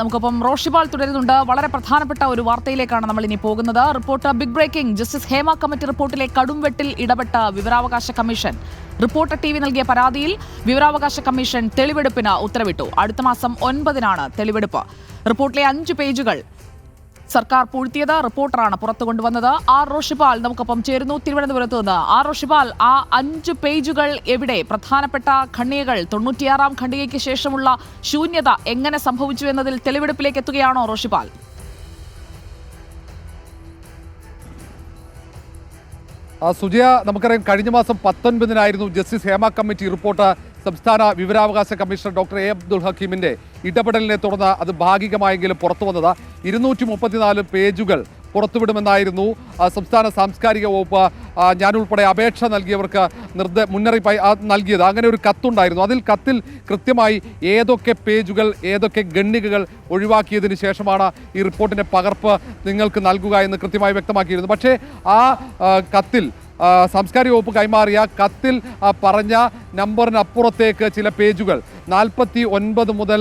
നമുക്കൊപ്പം റോഷിപാൽ തുടരുന്നുണ്ട്. വളരെ പ്രധാനപ്പെട്ട ഒരു വാർത്തയിലേക്കാണ് നമ്മൾ ഇനി പോകുന്നത്. Report big breaking. Justice Hema committee റിപ്പോർട്ടിലെ കടുംവെട്ടിൽ ഇടപെട്ട വിവരാവകാശ കമ്മീഷൻ. റിപ്പോർട്ടർ TV നൽകിയ പരാതിയിൽ വിവരാവകാശ കമ്മീഷൻ തെളിവെടുപ്പിന് ഉത്തരവിട്ടു. അടുത്ത മാസം 9-നാണ് തെളിവെടുപ്പ്. റിപ്പോർട്ടിലെ 5 പേജുകൾ സർക്കാർ പൂഴ്ത്തിയത് റിപ്പോർട്ടറാണ് പുറത്തു കൊണ്ടുവന്നത്. ആർ റോഷിപാൽ നമുക്കൊപ്പം ചേരുന്നു തിരുവനന്തപുരത്ത് നിന്ന്. ആർ റോഷിപാൽ, ആ 5 പേജുകൾ എവിടെ? പ്രധാനപ്പെട്ട ഖണ്ഡികകൾ, 96-ാം ഖണ്ഡികയ്ക്ക് ശേഷമുള്ള ശൂന്യത എങ്ങനെ സംഭവിച്ചു എന്നതിൽ തെളിവെടുപ്പിലേക്ക് എത്തുകയാണോ റോഷിപാൽ? സുജയ, നമുക്കറിയാം കഴിഞ്ഞ മാസം 19-നായിരുന്നു ജസ്റ്റിസ് ഹേമ കമ്മിറ്റി റിപ്പോർട്ട് സംസ്ഥാന വിവരാവകാശ കമ്മീഷണർ ഡോക്ടർ എ അബ്ദുൽ ഹക്കീമിൻ്റെ ഇടപെടലിനെ തുടർന്ന് അത് ഭാഗികമായെങ്കിലും പുറത്തു വന്നത്. 234 പേജുകൾ പുറത്തുവിടുമെന്നായിരുന്നു സംസ്ഥാന സാംസ്കാരിക വകുപ്പ് ഞാനുൾപ്പെടെ അപേക്ഷ നൽകിയവർക്ക് മുന്നറിയിപ്പായി നൽകിയത്. അങ്ങനെ ഒരു കത്തുണ്ടായിരുന്നു. കത്തിൽ കൃത്യമായി ഏതൊക്കെ പേജുകൾ, ഏതൊക്കെ ഖണ്ഡികകൾ ഒഴിവാക്കിയതിന് ശേഷമാണ് ഈ റിപ്പോർട്ടിൻ്റെ പകർപ്പ് നിങ്ങൾക്ക് നൽകുക എന്ന് കൃത്യമായി വ്യക്തമാക്കിയിരുന്നു. പക്ഷേ ആ കത്തിൽ സാംസ്കാരിക വകുപ്പ് കൈമാറിയ കത്തിൽ പറഞ്ഞ നമ്പറിനപ്പുറത്തേക്ക് ചില പേജുകൾ 49 മുതൽ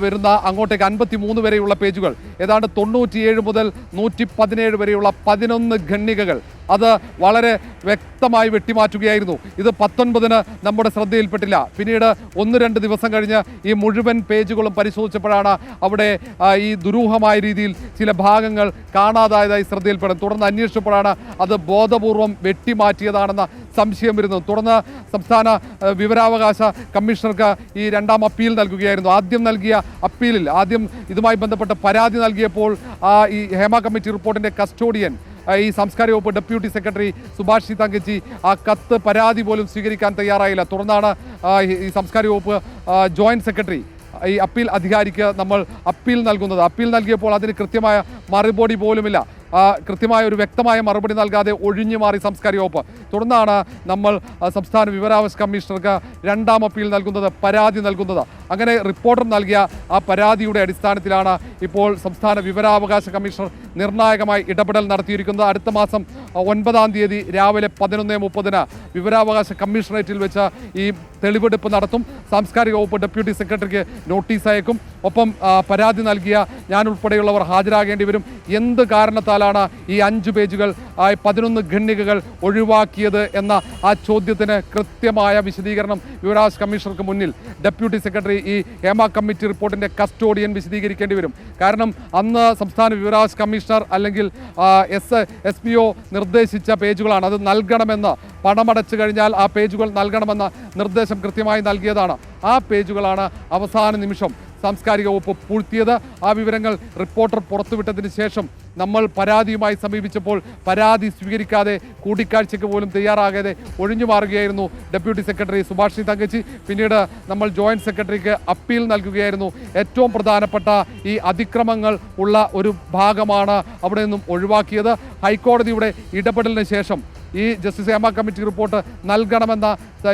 വരുന്ന അങ്ങോട്ടേക്ക് 53 വരെയുള്ള പേജുകൾ, ഏതാണ്ട് 97 മുതൽ 117 വരെയുള്ള 11 ഖണ്ഡികകൾ അത് വളരെ വ്യക്തമായി വെട്ടിമാറ്റുകയായിരുന്നു. ഇത് 19-ന് നമ്മുടെ ശ്രദ്ധയിൽപ്പെട്ടില്ല. പിന്നീട് 1-2 ദിവസം കഴിഞ്ഞ് ഈ മുഴുവൻ പേജുകളും പരിശോധിച്ചപ്പോഴാണ് അവിടെ ഈ ദുരൂഹമായ രീതിയിൽ ചില ഭാഗങ്ങൾ കാണാതായതായി ശ്രദ്ധയിൽപ്പെടുന്നത്. തുടർന്ന് അന്വേഷിച്ചപ്പോഴാണ് അത് ബോധപൂർവം വെട്ടിമാറ്റിയതാണെന്ന സംശയം വരുന്നത്. തുടർന്ന് സംസ്ഥാന വിവരാവകാശ കമ്മീഷണർക്ക് ഈ 2ാം അപ്പീൽ നൽകുകയായിരുന്നു. ആദ്യം നൽകിയ അപ്പീലിൽ ഇതുമായി ബന്ധപ്പെട്ട് പരാതി നൽകിയപ്പോൾ ഈ ഹേമ കമ്മിറ്റി റിപ്പോർട്ടിൻ്റെ കസ്റ്റോഡിയൻ ഈ സാംസ്കാരിക വകുപ്പ് ഡെപ്യൂട്ടി സെക്രട്ടറി സുഭാഷ് തങ്കച്ചി ആ കത്ത് പരാതി പോലും സ്വീകരിക്കാൻ തയ്യാറായില്ല. തുടർന്നാണ് ഈ സാംസ്കാരിക വകുപ്പ് ജോയിന്റ് സെക്രട്ടറി ഈ അപ്പീൽ അധികാരിക്ക് നമ്മൾ അപ്പീൽ നൽകുന്നത്. അപ്പീൽ നൽകിയപ്പോൾ അതിന് കൃത്യമായ മറുപടി പോലുമില്ല. കൃത്യമായ ഒരു വ്യക്തമായ മറുപടി നൽകാതെ ഒഴിഞ്ഞു മാറി സാംസ്കാരിക വകുപ്പ്. തുടർന്നാണ് നമ്മൾ സംസ്ഥാന വിവരാവകാശ കമ്മീഷണർക്ക് 2ാം അപ്പീൽ നൽകുന്നത്, പരാതി നൽകുന്നത്. അങ്ങനെ റിപ്പോർട്ടർ നൽകിയ ആ പരാതിയുടെ അടിസ്ഥാനത്തിലാണ് ഇപ്പോൾ സംസ്ഥാന വിവരാവകാശ കമ്മീഷണർ നിർണായകമായി ഇടപെടൽ നടത്തിയിരിക്കുന്നത്. അടുത്ത മാസം 9-ാം തീയതി രാവിലെ 11:30 വിവരാവകാശ കമ്മീഷണറേറ്റിൽ വെച്ച് ഈ തെളിവെടുപ്പ് നടത്തും. സാംസ്കാരിക വകുപ്പ് ഡെപ്യൂട്ടി സെക്രട്ടറിക്ക് നോട്ടീസ് അയക്കും. ഒപ്പം പരാതി നൽകിയ ഞാനുൾപ്പെടെയുള്ളവർ ഹാജരാകേണ്ടി വരും. എന്ത് കാരണത്താലാണ് ഈ 5 പേജുകൾ 11 ഖണ്ഡികകൾ ഒഴിവാക്കിയത് എന്ന ആ ചോദ്യത്തിന് കൃത്യമായ വിശദീകരണം വിവരാവകാശ കമ്മീഷണർക്ക് മുന്നിൽ ഡെപ്യൂട്ടി സെക്രട്ടറി ഈ ഹേമ കമ്മിറ്റി റിപ്പോർട്ടിൻ്റെ കസ്റ്റോഡിയൻ വിശദീകരിക്കേണ്ടി വരും. കാരണം അന്ന് സംസ്ഥാന വിവരാവകാശ കമ്മീഷണർ അല്ലെങ്കിൽ SPO നിർദ്ദേശിച്ച പേജുകളാണ്. അത് നൽകണമെന്ന്, പണമടച്ചു കഴിഞ്ഞാൽ ആ പേജുകൾ നൽകണമെന്ന നിർദ്ദേശം കൃത്യമായി നൽകിയതാണ്. ആ പേജുകളാണ് അവസാന നിമിഷം സാംസ്കാരിക വകുപ്പ് പൂഴ്ത്തിയത്. ആ വിവരങ്ങൾ റിപ്പോർട്ടർ പുറത്തുവിട്ടതിന് ശേഷം നമ്മൾ പരാതിയുമായി സമീപിച്ചപ്പോൾ പരാതി സ്വീകരിക്കാതെ കൂടിക്കാഴ്ചയ്ക്ക് പോലും തയ്യാറാകാതെ ഒഴിഞ്ഞു മാറുകയായിരുന്നു ഡെപ്യൂട്ടി സെക്രട്ടറി സുഭാഷ് തങ്കച്ചി. പിന്നീട് നമ്മൾ ജോയിന്റ് സെക്രട്ടറിക്ക് അപ്പീൽ നൽകുകയായിരുന്നു. ഏറ്റവും പ്രധാനപ്പെട്ട ഈ അതിക്രമങ്ങൾ ഉള്ള ഒരു ഭാഗമാണ് അവിടെ നിന്നും ഒഴിവാക്കിയത്. ഹൈക്കോടതിയുടെ ഇടപെടലിന് ശേഷം ഈ ജസ്റ്റിസ് ഹേമ കമ്മിറ്റി റിപ്പോർട്ട് നൽകണമെന്ന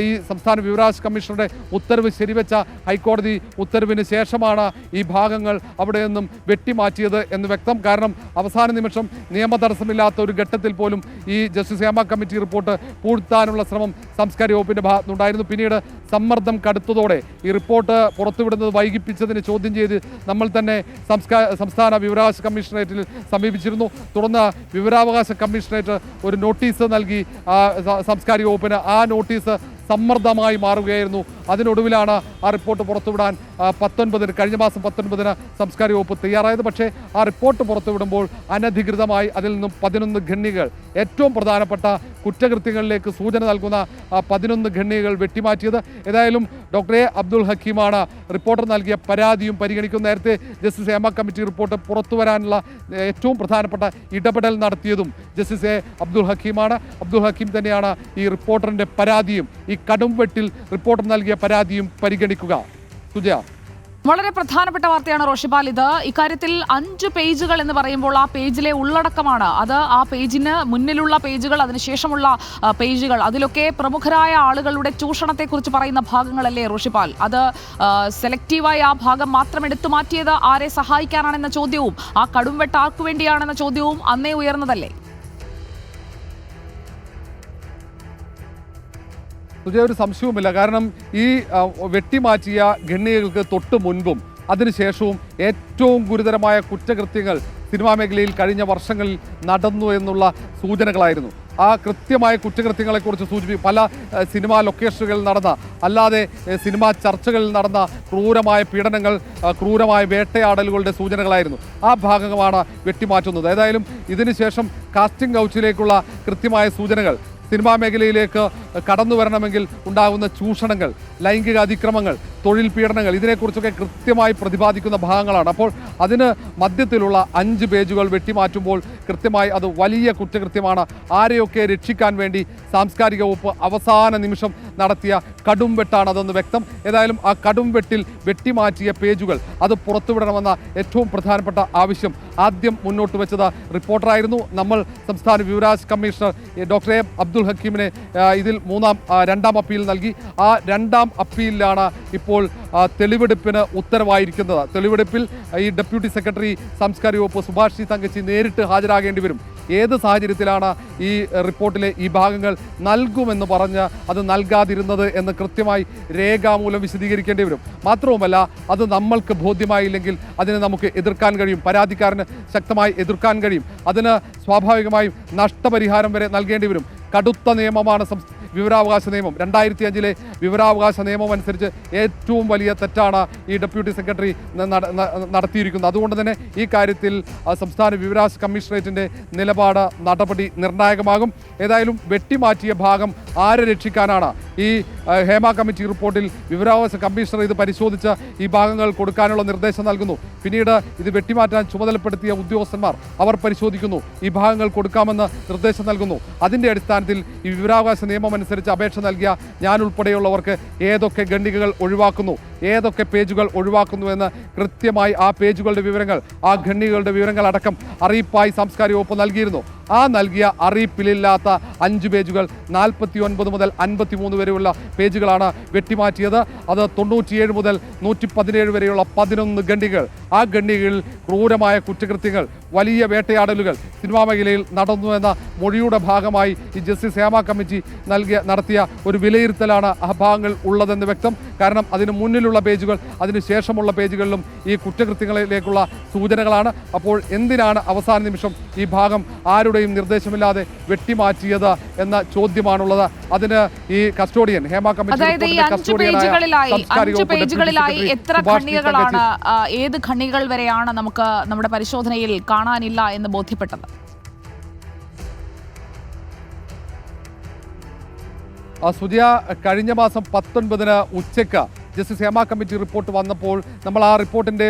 ഈ സംസ്ഥാന വിവരാവകാശ കമ്മീഷണറുടെ ഉത്തരവ് ശരിവെച്ച ഹൈക്കോടതി ഉത്തരവിന് ശേഷമാണ് ഈ ഭാഗങ്ങൾ അവിടെ നിന്നും വെട്ടിമാറ്റിയത് എന്ന് വ്യക്തം. കാരണം അവസാന നിമിഷം നിയമ തടസ്സമില്ലാത്ത ഒരു ഘട്ടത്തിൽ പോലും ഈ ജസ്റ്റിസ് ഹേമ കമ്മിറ്റി റിപ്പോർട്ട് പൂഴ്ത്താനുള്ള ശ്രമം സാംസ്കാരിക വകുപ്പിൻ്റെ ഭാഗത്തുനിന്നുണ്ടായിരുന്നു. പിന്നീട് സമ്മർദ്ദം കടുത്തതോടെ ഈ റിപ്പോർട്ട് പുറത്തുവിടുന്നത് വൈകിപ്പിച്ചതിന് ചോദ്യം ചെയ്ത് നമ്മൾ തന്നെ സംസ്ഥാന വിവരാവകാശ കമ്മീഷണറേറ്റിൽ സമീപിച്ചിരുന്നു. തുടർന്ന് വിവരാവകാശ കമ്മീഷണറേറ്റ് ഒരു നോട്ടീസ് നൽകി സാംസ്കാരിക വകുപ്പിന്. ആ നോട്ടീസ് സമ്മർദ്ദമായി മാറുകയായിരുന്നു. അതിനൊടുവിലാണ് ആ റിപ്പോർട്ട് പുറത്തുവിടാൻ കഴിഞ്ഞ മാസം 19-ന് സാംസ്കാരിക വകുപ്പ് തയ്യാറായത്. പക്ഷേ ആ റിപ്പോർട്ട് പുറത്തുവിടുമ്പോൾ അനധികൃതമായി അതിൽ നിന്നും 11 ഖണ്ഡികകൾ, ഏറ്റവും പ്രധാനപ്പെട്ട കുറ്റകൃത്യങ്ങളിലേക്ക് സൂചന നൽകുന്ന 11 ഖണ്ഡികകൾ വെട്ടിമാറ്റിയത്. ഏതായാലും ഡോക്ടർ എ അബ്ദുൽ ഹക്കീമാണ് റിപ്പോർട്ടർ നൽകിയ പരാതിയും പരിഗണിക്കും. നേരത്തെ ജസ്റ്റിസ് ഹേമ കമ്മിറ്റി റിപ്പോർട്ട് പുറത്തുവരാനുള്ള ഏറ്റവും പ്രധാനപ്പെട്ട ഇടപെടൽ നടത്തിയതും ജസ്റ്റിസ് എ അബ്ദുൽ ഹക്കീമാണ്. അബ്ദുൽ ഹക്കീം തന്നെയാണ് ഈ റിപ്പോർട്ടറിൻ്റെ പരാതിയും ഈ കടുംവെട്ടിൽ റിപ്പോർട്ടർ നൽകിയ പരാതിയും പരിഗണിക്കുക. സുജയ, വളരെ പ്രധാനപ്പെട്ട വാർത്തയാണ് റോഷിപാൽ ഇത്. ഇക്കാര്യത്തിൽ 5 പേജുകൾ എന്ന് പറയുമ്പോൾ ആ പേജിലെ ഉള്ളടക്കമാണ് അത്. ആ പേജിന് മുന്നിലുള്ള പേജുകൾ, അതിനുശേഷമുള്ള പേജുകൾ, അതിലൊക്കെ പ്രമുഖരായ ആളുകളുടെ ചൂഷണത്തെക്കുറിച്ച് പറയുന്ന ഭാഗങ്ങളല്ലേ റോഷിപാൽ? അത് സെലക്റ്റീവായി ആ ഭാഗം മാത്രം എടുത്തു മാറ്റിയത് ആരെ സഹായിക്കാനാണെന്ന ചോദ്യവും ആ കടുംവെട്ട് ആർക്കു വേണ്ടിയാണെന്ന ചോദ്യവും അന്നേ ഉയർന്നതല്ലേ? സുജയ, ഒരു സംശയവുമില്ല. കാരണം ഈ വെട്ടിമാറ്റിയ ഖണ്ഡികകൾക്ക് തൊട്ട് മുൻപും അതിനുശേഷവും ഏറ്റവും ഗുരുതരമായ കുറ്റകൃത്യങ്ങൾ സിനിമാ മേഖലയിൽ കഴിഞ്ഞ വർഷങ്ങളിൽ നടന്നു എന്നുള്ള സൂചനകളായിരുന്നു. ആ കൃത്യമായ കുറ്റകൃത്യങ്ങളെക്കുറിച്ച് സൂചിപ്പിക്കും പല സിനിമാ ലൊക്കേഷനുകളിൽ നടന്ന, അല്ലാതെ സിനിമാ ചർച്ചകളിൽ നടന്ന ക്രൂരമായ പീഡനങ്ങൾ, ക്രൂരമായ വേട്ടയാടലുകളുടെ സൂചനകളായിരുന്നു. ആ ഭാഗമാണ് വെട്ടിമാറ്റുന്നത്. ഏതായാലും ഇതിനുശേഷം കാസ്റ്റിംഗ് കൗച്ചിലേക്കുള്ള കൃത്യമായ സൂചനകൾ, സിനിമാ മേഖലയിലേക്ക് കടന്നു വരണമെങ്കിൽ ഉണ്ടാകുന്ന ചൂഷണങ്ങൾ, ലൈംഗിക അതിക്രമങ്ങൾ, തൊഴിൽ പീഡനങ്ങൾ, ഇതിനെക്കുറിച്ചൊക്കെ കൃത്യമായി പ്രതിപാദിക്കുന്ന ഭാഗങ്ങളാണ്. അപ്പോൾ അതിന് മധ്യത്തിലുള്ള 5 പേജുകൾ വെട്ടിമാറ്റുമ്പോൾ കൃത്യമായി അത് വലിയ കുറ്റകൃത്യമാണ്. ആരെയൊക്കെ രക്ഷിക്കാൻ വേണ്ടി സാംസ്കാരിക വകുപ്പ് അവസാന നിമിഷം നടത്തിയ കടുംവെട്ടാണ് അതെന്ന് വ്യക്തം. ഏതായാലും ആ കടുംവെട്ടിൽ വെട്ടിമാറ്റിയ പേജുകൾ അത് പുറത്തുവിടണമെന്ന ഏറ്റവും പ്രധാനപ്പെട്ട ആവശ്യം ആദ്യം മുന്നോട്ട് വെച്ചത് റിപ്പോർട്ടറായിരുന്നു. നമ്മൾ സംസ്ഥാന വിവരാവകാശ കമ്മീഷണർ ഡോക്ടർ എ അബ്ദുൽ ഹക്കീമിനെ ഇതിൽ രണ്ടാം അപ്പീൽ നൽകി. ആ രണ്ടാം അപ്പീലിലാണ് ഇപ്പോൾ തെളിവെടുപ്പിന് ഉത്തരവായിരിക്കുന്നത്. തെളിവെടുപ്പിൽ ഈ ഡെപ്യൂട്ടി സെക്രട്ടറി സാംസ്കാരിക വകുപ്പ് സുഭാഷ് തങ്കച്ചി നേരിട്ട് ഹാജരാകേണ്ടി വരും. ഏത് സാഹചര്യത്തിലാണ് ഈ റിപ്പോർട്ടിലെ ഈ ഭാഗങ്ങൾ നൽകുമെന്ന് പറഞ്ഞ് അത് നൽകാതിരുന്നത് എന്ന് കൃത്യമായി രേഖാമൂലം വിശദീകരിക്കേണ്ടി വരും. മാത്രവുമല്ല, അത് നമ്മൾക്ക് ബോധ്യമായില്ലെങ്കിൽ അതിനെ നമുക്ക് എതിർക്കാൻ കഴിയും, പരാതിക്കാരന് ശക്തമായി എതിർക്കാൻ കഴിയും. അതിന് സ്വാഭാവികമായും നഷ്ടപരിഹാരം വരെ നൽകേണ്ടി വരും. കടുത്ത നിയമമാണ് വിവരാവകാശ നിയമം. 2005 വിവരാവകാശ നിയമം അനുസരിച്ച് ഏറ്റവും വലിയ തെറ്റാണ് ഈ ഡെപ്യൂട്ടി സെക്രട്ടറി നടത്തിയിരിക്കുന്നത്. അതുകൊണ്ട് തന്നെ ഈ കാര്യത്തിൽ സംസ്ഥാന വിവരാവകാശ കമ്മീഷണറേറ്റിൻ്റെ നടപടി നിർണായകമാകും. ഏതായാലും വെട്ടിമാറ്റിയ ഭാഗം ആരെ രക്ഷിക്കാനാണ്? ഈ ഹേമ കമ്മിറ്റി റിപ്പോർട്ടിൽ വിവരാവകാശ കമ്മീഷണർ ഇത് പരിശോധിച്ച് ഈ ഭാഗങ്ങൾ കൊടുക്കാനുള്ള നിർദ്ദേശം നൽകുന്നു. പിന്നീട് ഇത് വെട്ടിമാറ്റാൻ ചുമതലപ്പെടുത്തിയ ഉദ്യോഗസ്ഥന്മാർ അവർ പരിശോധിക്കുന്നു, ഈ ഭാഗങ്ങൾ കൊടുക്കാമെന്ന് നിർദ്ദേശം നൽകുന്നു. അതിൻ്റെ അടിസ്ഥാനത്തിൽ ഈ വിവരാവകാശ നിയമം അനുസരിച്ച് അപേക്ഷ നൽകിയ ഞാൻ ഉൾപ്പെടെയുള്ളവർക്ക് ഏതൊക്കെ ഖണ്ഡികകൾ ഒഴിവാക്കുന്നു, ഏതൊക്കെ പേജുകൾ ഒഴിവാക്കുന്നു എന്ന് കൃത്യമായി ആ പേജുകളുടെ വിവരങ്ങൾ, ആ ഖണ്ഡികകളുടെ വിവരങ്ങൾ അടക്കം അറിയിപ്പായി സാംസ്കാരിക വകുപ്പ് നൽകിയിരുന്നു. ആ നൽകിയ അറിയിപ്പിലില്ലാത്ത 5 പേജുകൾ 49 മുതൽ 53 വരെയുള്ള പേജുകളാണ് വെട്ടിമാറ്റിയത്. അത് 97 മുതൽ 117 വരെയുള്ള 11 ഖണ്ഡികകൾ. ആ ഖണ്ഡികകളിൽ ക്രൂരമായ കുറ്റകൃത്യങ്ങൾ, വലിയ വേട്ടയാടലുകൾ സിനിമാ മേഖലയിൽ നടന്നു എന്ന മൊഴിയുടെ ഭാഗമായി ഈ ജസ്റ്റിസ് ഹേമ കമ്മിറ്റി നടത്തിയ ഒരു വിലയിരുത്തലാണ് ആ ഭാഗങ്ങൾ ഉള്ളതെന്ന് വ്യക്തം. കാരണം അതിന് മുന്നിലുള്ള പേജുകൾ, അതിന് ശേഷമുള്ള പേജുകളിലും ഈ കുറ്റകൃത്യങ്ങളിലേക്കുള്ള സൂചനകളാണ്. അപ്പോൾ എന്തിനാണ് അവസാന നിമിഷം ഈ ഭാഗം ആരുടെയും നിർദ്ദേശമില്ലാതെ വെട്ടിമാറ്റിയത് എന്ന ചോദ്യമാണുള്ളത്. അതിന് ഈ കസ്റ്റോഡിയൻ ഹേമ കമ്മിറ്റി പേജുകളിലായി എത്ര ഖണ്ഡികകളാണ്, ഏത് ഖണ്ഡികൾ വരെയാണ് നമുക്ക് നമ്മുടെ പരിശോധനയിൽ കാണാനില്ല എന്ന് ബോധ്യപ്പെട്ടത്? സുജിയ, കഴിഞ്ഞ മാസം 19 ഉച്ചയ്ക്ക് ജസ്റ്റിസ് ഹേമ കമ്മിറ്റി റിപ്പോർട്ട് വന്നപ്പോൾ നമ്മൾ ആ റിപ്പോർട്ടിൻ്റെ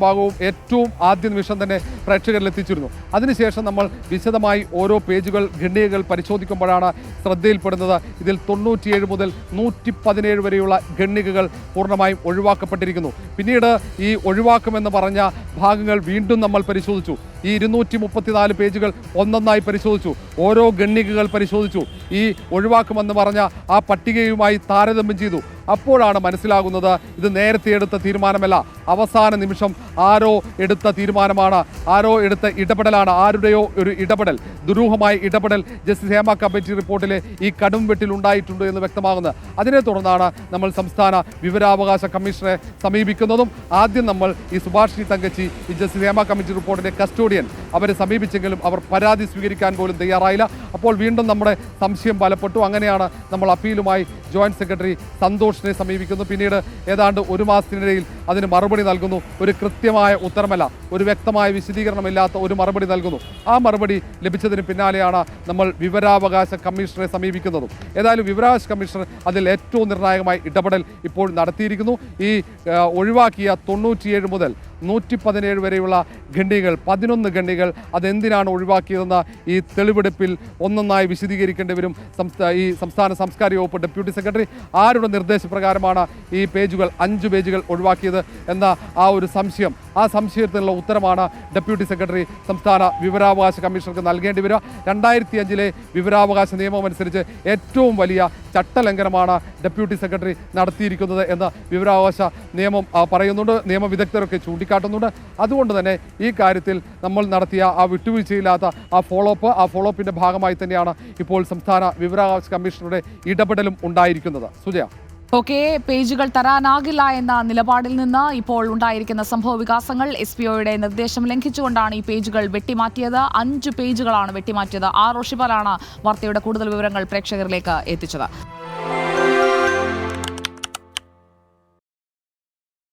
ഭാഗവും ഏറ്റവും ആദ്യ നിമിഷം തന്നെ പ്രേക്ഷകരിൽ എത്തിച്ചിരുന്നു. അതിനുശേഷം നമ്മൾ വിശദമായി ഓരോ പേജുകൾ, ഖണ്ഡികകൾ പരിശോധിക്കുമ്പോഴാണ് ശ്രദ്ധയിൽപ്പെടുന്നത് ഇതിൽ 97 മുതൽ 117 വരെയുള്ള ഖണ്ഡികകൾ പൂർണ്ണമായും ഒഴിവാക്കപ്പെട്ടിരിക്കുന്നു. പിന്നീട് ഈ ഒഴിവാക്കുമെന്ന് പറഞ്ഞ ഭാഗങ്ങൾ വീണ്ടും നമ്മൾ പരിശോധിച്ചു. ഈ 234 പേജുകൾ ഒന്നൊന്നായി പരിശോധിച്ചു, ഓരോ ഖണ്ഡികകൾ പരിശോധിച്ചു. ഈ ഒഴിവാക്കുമെന്ന് പറഞ്ഞ ആ പട്ടികയുമായി താരതമ്യം ചെയ്തു. അപ്പോഴാണ് മനസ്സിലാകുന്നത് ഇത് നേരത്തെ എടുത്ത തീരുമാനമല്ല, അവസാന നിമിഷം ആരോ എടുത്ത തീരുമാനമാണ്, ആരോ എടുത്ത ഇടപെടലാണ്, ആരുടെയോ ഒരു ഇടപെടൽ, ദുരൂഹമായ ഇടപെടൽ ജസ്റ്റിസ് ഹേമ കമ്മിറ്റി റിപ്പോർട്ടിലെ ഈ കടുംവെട്ടിൽ ഉണ്ടായിട്ടുണ്ട് എന്ന് വ്യക്തമാകുന്നത്. അതിനെ തുടർന്നാണ് നമ്മൾ സംസ്ഥാന വിവരാവകാശ കമ്മീഷനെ സമീപിക്കുന്നതും. ആദ്യം നമ്മൾ ഈ സുഭാഷ് തങ്കച്ചി, ഈ ജസ്റ്റിസ് ഹേമ കമ്മിറ്റി റിപ്പോർട്ടിന്റെ കസ്റ്റോഡിയൻ, അവരെ സമീപിച്ചെങ്കിലും അവർ പരാതി സ്വീകരിക്കാൻ പോലും തയ്യാറായില്ല. അപ്പോൾ വീണ്ടും നമ്മുടെ സംശയം ബലപ്പെട്ടു. അങ്ങനെയാണ് നമ്മൾ അപ്പീലുമായി ജോയിന്റ് സെക്രട്ടറി സന്തോഷിനെ സമീപിക്കുന്നു. പിന്നീട് ഏതാണ്ട് 1 മാസത്തിനിടയിൽ അതിന് മറുപടി നൽകുന്നു. ഒരു കൃത്യമായ ഉത്തരമല്ല, ഒരു വ്യക്തമായ വിശദീകരണമില്ലാത്ത ഒരു മറുപടി നൽകുന്നു. ആ മറുപടി ലഭിച്ചതിന് പിന്നാലെയാണ് നമ്മൾ വിവരാവകാശ കമ്മീഷണറെ സമീപിക്കുന്നതും. ഏതായാലും വിവരാവകാശ കമ്മീഷണർ അതിൽ ഏറ്റവും നിർണായകമായി ഇടപെടൽ ഇപ്പോൾ നടത്തിയിരിക്കുന്നു. ഈ ഒഴിവാക്കിയ 97 മുതൽ 117 വരെയുള്ള ഖണ്ഡികൾ, 11 ഖണ്ഡികൾ, അതെന്തിനാണ് ഒഴിവാക്കിയതെന്ന് ഈ തെളിവെടുപ്പിൽ ഒന്നൊന്നായി വിശദീകരിക്കേണ്ടി വരും. ഈ സംസ്ഥാന സാംസ്കാരിക വകുപ്പ് ഡെപ്യൂട്ടി സെക്രട്ടറി ആരുടെ നിർദ്ദേശപ്രകാരമാണ് ഈ പേജുകൾ, 5 പേജുകൾ ഒഴിവാക്കിയത് എന്ന ആ ഒരു സംശയം, ആ സംശയത്തിനുള്ള ഉത്തരമാണ് ഡെപ്യൂട്ടി സെക്രട്ടറി സംസ്ഥാന വിവരാവകാശ കമ്മീഷണർക്ക് നൽകേണ്ടി വരിക. 2005 വിവരാവകാശ നിയമം അനുസരിച്ച് ഏറ്റവും വലിയ ചട്ടലംഘനമാണ് ഡെപ്യൂട്ടി സെക്രട്ടറി നടത്തിയിരിക്കുന്നത് എന്ന് വിവരാവകാശ നിയമം പറയുന്നുണ്ട്, നിയമവിദഗ്ധരൊക്കെ ചൂണ്ടിക്കാട്ടുന്നുണ്ട്. അതുകൊണ്ട് തന്നെ ഈ കാര്യത്തിൽ നമ്മൾ നടത്തിയ ആ വിട്ടുവീഴ്ചയില്ലാത്ത ആ ഫോളോപ്പിൻ്റെ ഭാഗമായി തന്നെയാണ് ഇപ്പോൾ സംസ്ഥാന വിവരാവകാശ കമ്മീഷണറുടെ ഇടപെടലും ഉണ്ടായിരിക്കുന്നത്. സുജയ. ഓക്കെ, പേജുകൾ തരാനാകില്ല എന്ന നിലപാടിൽ നിന്ന് ഇപ്പോൾ ഉണ്ടായിരിക്കുന്ന സംഭവ വികാസങ്ങൾ SPOയുടെ നിർദ്ദേശം ലംഘിച്ചുകൊണ്ടാണ് ഈ പേജുകൾ വെട്ടിമാറ്റിയത്. 5 പേജുകളാണ് വെട്ടിമാറ്റിയത്. റോഷിപാലാണ് വാർത്തയുടെ കൂടുതൽ വിവരങ്ങൾ പ്രേക്ഷകരിലേക്ക് എത്തിച്ചത്.